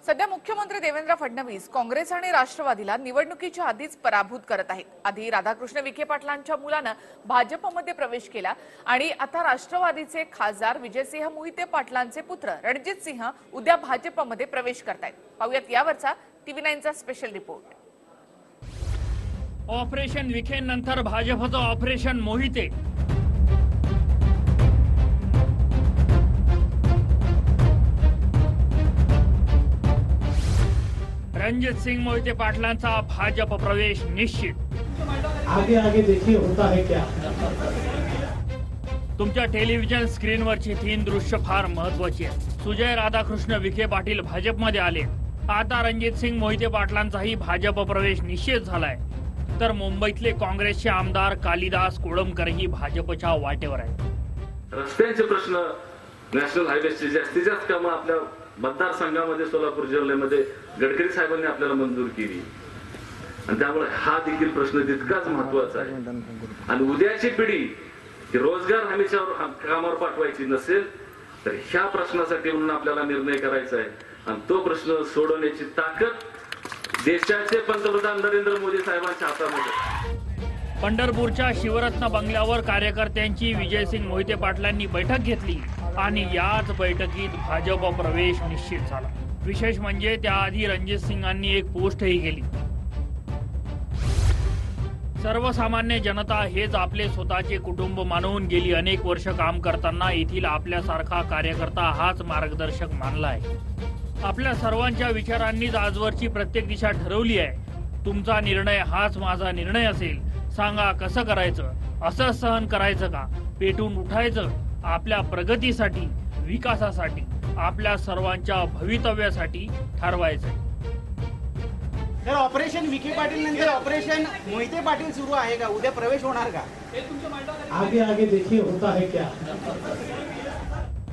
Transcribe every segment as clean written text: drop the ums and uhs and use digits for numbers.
सध्या मुख्यमंत्री देवेंद्र फडणवीस काँग्रेस आणि राष्ट्रवादीला निवडणुकीच्या आधीच पराभूत करत आहेत। आधी राधाकृष्ण विखे पाटलांच्या मुलाने भाजपमध्ये प्रवेश केला आणि आता राष्ट्रवादीचे खासदार विजयसिंह मोहिते पाटलांचे पुत्र रणजित सिंह उद्या भाजपमध्ये प्रवेश करतायत। पाहूयात यावरचा TV9 चा स्पेशल रिपोर्ट। ऑपरेशन विखे नंतर भाजपचं ऑपरेशन मोहिते। रणजित सिंह मोहिते पाटलांचा भाजप प्रवेश निश्चित। आगे आगे देखिए होता है क्या। तुमच्या टेलिव्हिजन स्क्रीनवरची 3 दृश्य फार महत्त्वाची आहेत। सुजय राधाकृष्ण विखे पाटील भाजपमध्ये आले। आता रणजित सिंह मोहिते पाटलांचाही भाजप प्रवेश निश्चित झालाय। तर मुंबईतले काँग्रेसचे आमदार कालिदास कोळंबकरही भाजपच्या वाटेवर आहेत। रस्त्यांचे प्रश्न, नॅशनल हायवेची जास्तीत जास्त कामं आपल्या मतदारसंघामध्ये सोलापूर जिल्ह्यामध्ये गडकरी साहेबांनी आपल्याला मंजूर केली आणि त्यामुळे हा देखील प्रश्न तितकाच महत्त्वाचा आहे। आणि उद्याची पिढी रोजगार हमीच्या कामावर पाठवायची नसेल तर ह्या प्रश्नासाठी म्हणून आपल्याला निर्णय करायचा आहे आणि तो प्रश्न सोडवण्याची ताकद देशाचे पंतप्रधान नरेंद्र मोदी साहेबांच्या हातामध्ये। पंढरपूरच्या शिवरत्न बंगल्यावर कार्यकर्त्यांची विजयसिंह मोहिते पाटलांनी बैठक घेतली आणि याच बैठकीत भाजप प्रवेश निश्चित झाला। विशेष म्हणजे त्याआधी रणजित सिंगांनी एक पोस्टही केली। सर्वसामान्य जनता हेच आपले स्वतःचे कुटुंब मानून गेली अनेक वर्ष काम करताना येथील आपल्यासारखा कार्यकर्ता हाच मार्गदर्शक मानला आहे। आपल्या सर्वांच्या विचारांनीच आजवरची प्रत्येक दिशा ठरवली आहे। तुमचा निर्णय हाच माझा निर्णय असेल। सांगा कसं करायचं, असं सहन करायचं का, पेटून उठायचं, आपल्या प्रगतीसाठी, विकासासाठी, आपल्या सर्वांच्या भवितव्यासाठी ठरवायचं। तर ऑपरेशन विखे पाटील नंतर ऑपरेशन मोहिते पाटील सुरू आहे का? उद्या प्रवेश होणार का? आगे आगे देखिए होता है क्या।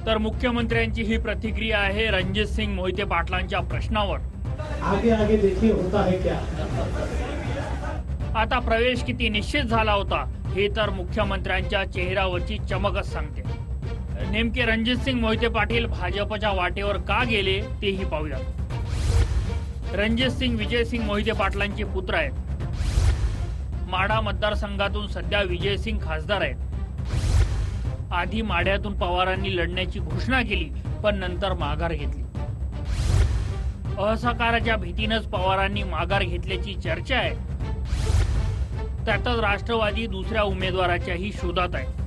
तर मुख्यमंत्र्यांची ही प्रतिक्रिया आहे रणजित सिंह मोहिते पाटलांच्या प्रश्नावर। आगे आगे देखिए होता है क्या। आता प्रवेश किती निश्चित झाला होता हे तर मुख्यमंत्र्यांच्या चेहऱ्यावरची चमकच सांगते। नेमके रणजित सिंह मोहिते पाटील भाजपच्या वाटेवर का गेले तेही पाहूया। रणजित सिंह विजयसिंह मोहिते पाटलांचे पुत्र आहेत। माढा मतदारसंघातून सध्या विजयसिंह खासदार आहेत। आधी माढ्यातून पवारांनी लढण्याची घोषणा केली पण नंतर माघार घेतली। असहकाराच्या भीतीनेच पवारांनी माघार घेतल्याची चर्चा आहे। त्यातच राष्ट्रवादी दुसऱ्या उमेदवाराच्याही शोधात आहे।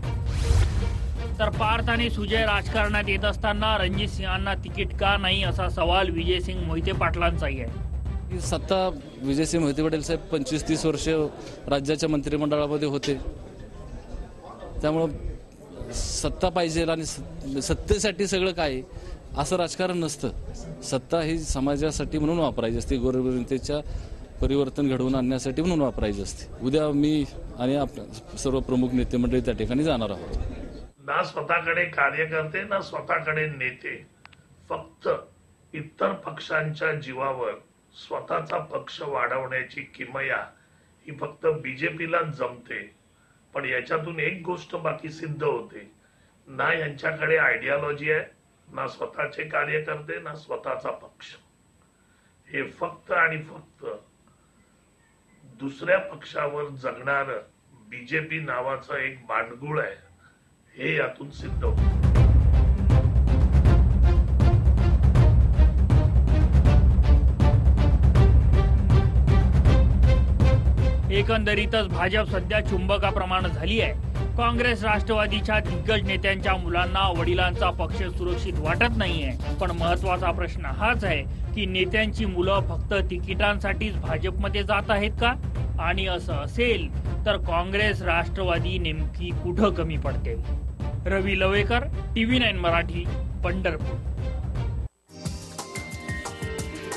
तर पार्थ आणि सुजय राजकारणात येत असताना रणजित सिंहांना तिकीट का नाही असा सवाल विजयसिंह मोहिते पाटलांचाही आहे। सत्ता विजयसिंह मोहिते पाटील साहेब 25-30 वर्ष राज्याच्या मंत्रिमंडळामध्ये होते, त्यामुळे सत्ता पाहिजे आणि सत्तेसाठी सगळं काय असं राजकारण नसतं। सत्ता ही समाजासाठी म्हणून वापरायची असते, गोरगरिबांच्या परिवर्तन घडवून आणण्यासाठी म्हणून वापरायची असते। उद्या मी आणि सर्व प्रमुख नेते मंडळी त्या ठिकाणी जाणार आहोत। ना स्वतःकडे कार्यकर्ते ना स्वतःकडे नेते, फक्त इतर पक्षांच्या जीवावर स्वतःचा पक्ष वाढवण्याची किमया ही फक्त बीजेपीला जमते। पण याच्यातून एक गोष्ट बाकी सिद्ध होते, ना यांच्याकडे आयडियोलॉजी आहे, ना स्वतःचे कार्यकर्ते, ना स्वतःचा पक्ष। हे फक्त आणि फक्त दुसऱ्या पक्षावर जगणार बीजेपी नावाचं एक बांडगुळ आहे, हे यातून सिद्ध होतं। एकंदरीतच भाजप सध्या चुंबकाप्रमाणे झाली आहे। काँग्रेस राष्ट्रवादीच्या दिग्गज नेत्यांच्या मुलांना वडिलांचा पक्ष सुरक्षित वाटत नाहीये। पण महत्वाचा प्रश्न हाच आहे की नेत्यांची मुलं फक्त तिकिटांसाठीच भाजपमध्ये जात आहेत का? आणि असं असेल तर काँग्रेस राष्ट्रवादी नेमकी कुठं कमी पडते? रवी लवेकर, TV9 मराठी, पंढरपूर।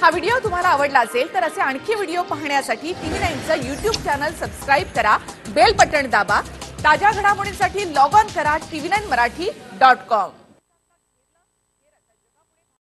हा व्हिडिओ तुम्हाला आवडला असेल तर असे आणखी व्हिडिओ पाहण्यासाठी TV9चं YouTube चॅनल सबस्क्राइब करा, बेल बटन दाबा। ताज्या घडामोडींसाठी लॉग ऑन करा tv9marathi.com।